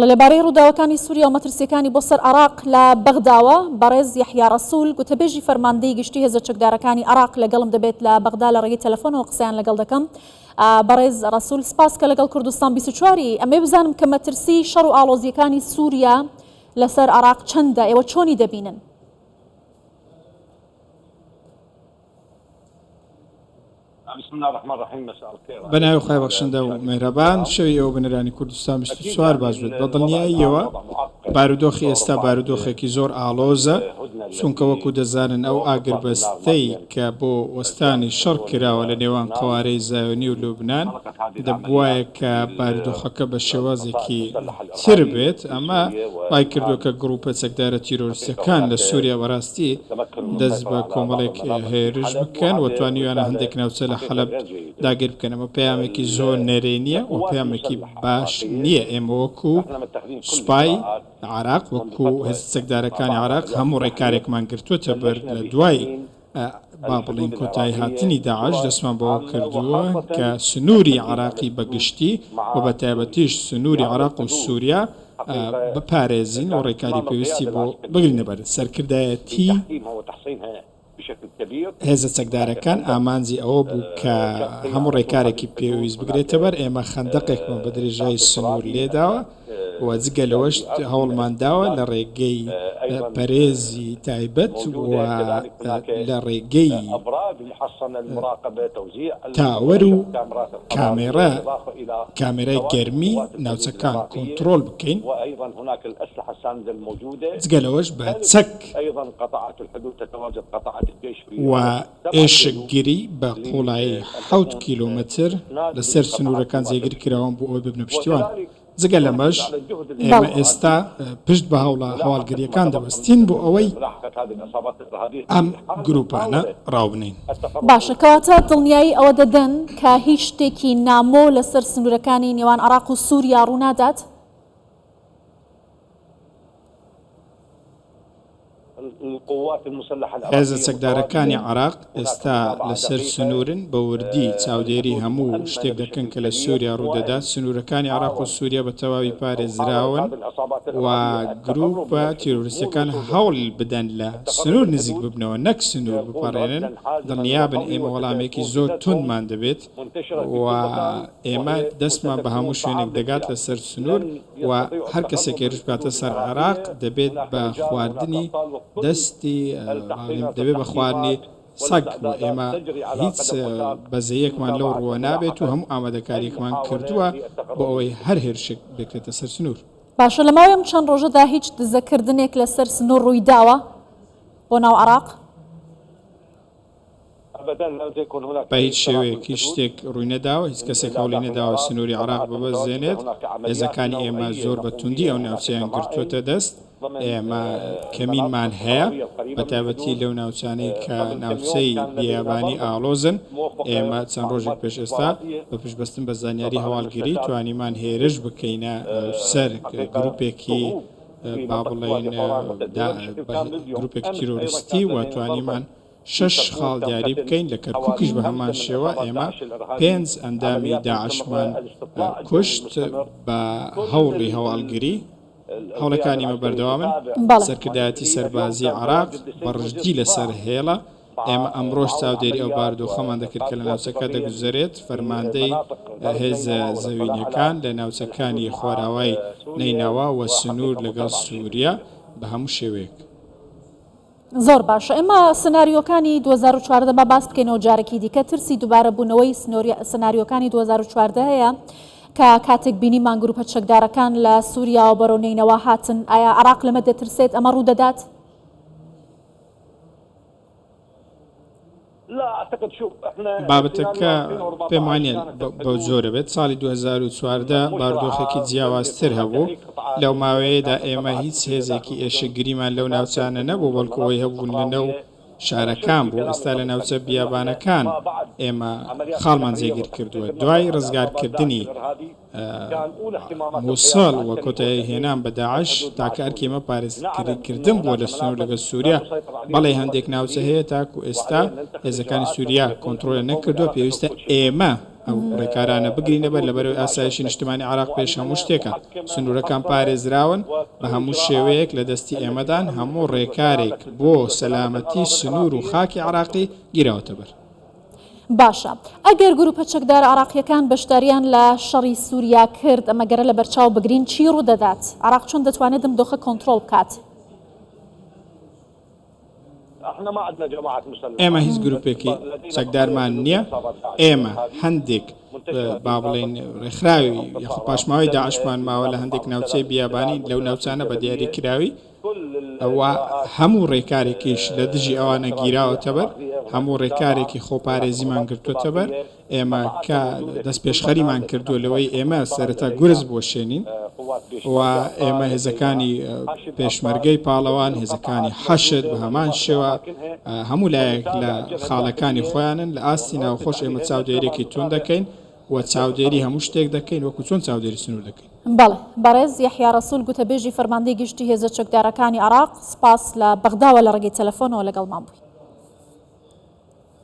لەبارەی ڕووداوەکانی سووریا و مەترسیەکانی بۆ سەر عێراق لە بەغداوە بەڕێز یەحیا ڕەسوول گوتەبێژی فەرماندەی گشتی هێزە چەکدارەکانی عێراق لەگەڵم دەبێت لە بەغدا لە ڕێگەی تەلەفۆنەوە قسەیان لەگەڵ دەکەم. بەڕێز ڕەسوول سپاس کە لەگەڵ کوردستان 24 ئەمێ بزانم کە مەترسی شەڕ و ئاڵۆزیەکانی سووریا لەسەر عێراق چەندە، ئێوە چۆنی دەبینن؟ بسم الله الرحمن الرحيم. مساء الخير. بەناوی خی بەخشندە و مێهرەبان شەوی ئەوە بنەرانی کوردستان 24 باش بێت بە دڵنیاییەوە بارودۆخی ئێستا بارودۆخێکی زۆر ئاڵۆزە، چونکە وەکو دەزانن ئەو ئاگربەستەی کە بۆ وەستانی شەڕ کراوە لە نێوان قەوارەی زایۆنی و لوبنان دەبوایە کە بارودۆخەکە بە شێوازێکی تر بێت. ئەمە وای کردووە کە گروپە چەکدارە تیرۆریستەکان لە سووریا بەڕاستی دەست بە کۆمەڵێک هێرش بکەن و توانیویانە هەندێک ناوچە لە حەلەب داگیر بکەن. ئەمە پەیامێکی زۆر نەرێ نییە و پەیامێکی باش نییە. ئێمە وەکو سوپای عێراق وەکو هێزە چەکدارەکانی عێراق هەموو ڕێکارێکمان گرتووەتە بەر لە دوای با بڵین کۆتایی هاتنی داعش دەستمان بەوە کردووە کە سنووری عێراقی بەگشتی و بە تایبەتیش سنووری عێراق و سووریا بپارێزین و ڕێکاری پێویستی بۆ بگرینە بەر سەرکردایەتی هێزە چەکدارەکان ئامانجی ئەوە بوو کە هەموو ڕێکارێکی پێویست بگرێتە بەر. ئێمە خەندەقێکمان بە درێژای سنوور لێداوە و جگە لەوەش هەوڵمانداوە لە ڕێگەی پەرێزی تایبەت و لە ڕێگەی تاوەر و کامێرای گەرمی ناوچەکان کۆنتڕۆل بکەین. جگە لەوەش بە چەک و ئێشکگیری بە قوڵایی 7 کیلۆمەتر لەسەر سنوورەکان جێگیر کراوە بۆ ئەوەی ببنە پشتیوان. جگە لەمەش ئێمە ئێستا پشت بە هەواڵگریەکان دەبەستین بۆ ئەوەی ئەم گروپانە ڕاوبنین. باشە، کەواتە دڵنیایی ئەوە دەدەن کە هیچ شتێکی نامۆ لەسەر سنوورەکانی نێوان عێراق و سووریا ڕوونادات؟ هێزە چەکدارەکانی عێراق ئێستا لەسەر سنوورن بە وردی چاودێری هەموو شتێک دەکەن کە لە سووریا ڕوودەدات. سنوورەکانی عێراق و سووریا بە تەواوی پارێزراون و گروپە تیرۆریستەکان هەوڵ بدەن لە سنوور نزیک ببنەوە نەک سنوور بپەڕێنن. دڵنیابن ئێمە وەڵامێکی زۆر توندمان دەبێت و ئێمە دەستمان بە هەموو شوێنێک دەگات لەسەر سنوور و هەر کەسێک هێرش بکاتە سەر عێراق دەبێت بە خواردنی دەستی دەبێت بە خواردنی سەگ و ئێمە هیچ بەزەیەکمان لەو ڕووە نابێت و هەموو ئامادەکاریەکمان کردووە بۆ ئەوەی هەر هێرشێک بکرێتە سەر سنوور. باشە، لە ماوەی چەند ڕۆژەدا هیچ دزەکردنێک لەسەر سنوور ڕووی داوە بۆ ناو عێراق؟ بە هیچ شێوەیەکی شتێک ڕووی نەداوە، هیچ کەسێک هەوڵی نەداوە سنووری عێراق ببەزێنێت. هێزەکانی ئێمە زۆر بە توندی ئەو ناوچەیان گرتووەتە دەست. ئێمە کەمینمان هەیە بە تایبەتی لەو ناوچانەی کە ناوچەی بیابانی ئاڵۆزن. ئێمە چەند ڕۆژێک پێش ئێستا بە پشتبەستن بە زانیاری هەواڵگیری توانیمان هێرش بکەینە سەر گروپێکی با بڵێن گروپێکی تیرۆریستی و توانیمان 6 خاڵ دیاری بکەین لە کەرکووکیش بە هەمان شێوە. ئێمە 5 ئەندامی داعشمان کوشت بە هەوڵی هەواڵگیری. هەوڵەکانیمە بەردەوامن. سەرکردایەتی سەربازی عێراق بەڕژدی لەسەر هێڵە. ئێمە ئەمڕۆژ چاودێری ئەو بارودۆخەمان دەکرد کە لە ناوچەکە دەگوزارێت. فەرماندەی هێزە زەوینیەکان لە ناوچەکانی خۆراوای نەیناوا و سنوور لەگەڵ سووریا بە هەموو شێوەیەک. زۆر باشە، ئێمە سناریۆکانی 2014 بە باس بکەینەوە جارێکی دیکە. ترسی دووبارە بوونەوەی سناریۆکانی 2014 هەیە کە کاتێک بینیمان گروپە چەکدارەکان لە سووریا و بەرەو نینەوە هاتن. ئایا عێراق لەمە دەترسێت ئەمە ڕوو دەدات؟ بابەتەکە پێم وانە بەو جۆرە بێت. ساڵی 2014 بارودۆخێکی جیاوازتر هەبوو. لەو ماوەیەدا ئێمە هیچ هێزێکی ئێشەگریمان لەو ناوچانە نەبوو، بەڵکەوەی هەبوون لەنەو شارەکان بوو. ئێستا لە ناوچە بیابانەکان ئێمە خاڵمان جێگیر کردووە. دوای ڕزگارکردنی مووسڵ و کۆتایی هێنان بە داعش تاکە ئەرکی ئێمە پارێزکردن بۆ لە سنوور لەگەڵ سووریا. بەڵێ هەندێک ناوچە هەیە تاکو ئێستا هێزەکانی سووریا کۆنتڕۆڵ نەکردووە. پێویستە ئێمە ئەو ڕێکارانە بگرینەبەر لەبەرەوەی ئاسایشی نیشتمانی عراق پێش هەموو شتێکە سنوورەکان پارێزراون بە هەموو شێوەیەک لە دەستی ئێمەدان هەموو ڕێکارێک بۆ سەلامەتی سنوور و خاکی عراقی گیراوەتە بەر. باشە ئەگەر گروپە چەکدار عراقیەکان بەشداریان لە شەڕی سووریا کرد ئەمە گەرە لە بەرچاو بگرین چی ڕوو دەدات؟ عراق چۆن دەتوانێت دم دۆخە کۆنتترۆل بکات؟ ئێمە هیچ گروپێکی چەکدارمان نییە ئێمە هەندێک با بڵێن ڕێکخراوی یاخۆ پاشماوەی داعشمان ماوە لە هەندێک ناوچەی بیابانی لەو ناوچانە بە دیاری کراوی ئەوە هەموو ڕێکارێکیش لە دژی ئەوانە گیراوەتە بەر هەموو ڕێکارێکی خۆپارێزیمان گرتووەتە بەر ئێمە کە دەست پێشخەریمان کردووە لەوەی ئێمە سەرەتا گورز بۆشێنین و ئێمە هێزەکانی پێشمەرگەی پاڵەوان هێزەکانی حەشت بە هەمان شێوە هەموو لایەک لە خاڵەکانی خۆیانن لە ئاستی ناوخۆش ئێمە چاودێرێکی تون دەکەین و چاودێری هەموو شتێک دەکەین وەکو چۆن چاودێری سنوور دەکەین. بەڵێ بەڕێز یەحیا ڕەسوول گوتەبێژی فەرماندەی گشتی هێزە چەکدارەکانی عراق سپاس لە بەغداوە لە ڕێگەی تەلەفۆنەوە لەگەڵمان بووین.